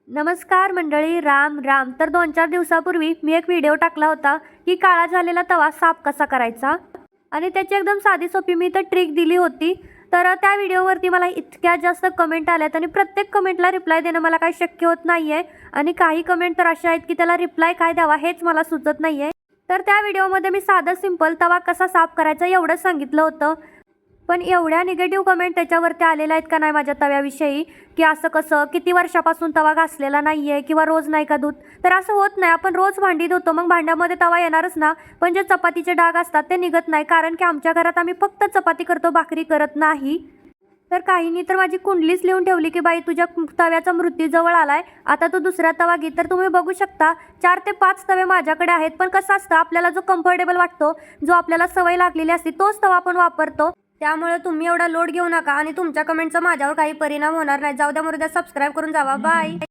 नमस्कार मंडळी, राम राम. तर 2-4 दिवसापूर्वी मी एक व्हिडिओ टाकला होता की काळा झालेला तवा साफ कसा करायचा, आणि त्याची एकदम साधी सोपी मी तर ट्रिक दिली होती. तर त्या व्हिडिओवरती मला इतक्या जास्त कमेंट आल्यात आणि प्रत्येक कमेंटला रिप्लाय देणं मला काही शक्य होत नाही आहे. आणि काही कमेंट तर अशा आहेत की त्याला रिप्लाय काय द्यावा हेच मला सुचत नाही आहे. तर त्या व्हिडिओमध्ये मी साधं सिंपल तवा कसा साफ करायचा एवढंच सांगितलं होतं. पण एवढ्या निगेटिव्ह कमेंट त्याच्यावरती आलेल्या आहेत का नाही माझ्या तव्याविषयी, की असं कसं, किती वर्षापासून तवा घासलेला नाही आहे किंवा रोज नाही का धूत. तर असं होत नाही, आपण रोज भांडी धुतो मग भांड्यामध्ये तवा येणारच ना. पण जे चपातीचे डाग असतात ते निघत नाही, कारण की आमच्या घरात आम्ही फक्त चपाती करतो, भाकरी करत नाही. तर काहींनी तर माझी कुंडलीच लिहून ठेवली की बाई तुझ्या तव्याचा मृत्यू जवळ आलाय, आता तू दुसरा तवा घे. तर तुम्ही बघू शकता 4 ते 5 तवे माझ्याकडे आहेत. पण कसं असतं, आपल्याला जो कम्फर्टेबल वाटतो, जो आपल्याला सवय लागलेली असते तोच तवा आपण वापरतो. त्यामुळे तुम्ही एवढा लोड घेऊ नका आणि तुमच्या कमेंटचा माझ्यावर काही परिणाम होणार नाही. जाऊ द्या, मरू द्या, सबस्क्राईब करून जावा. बाय.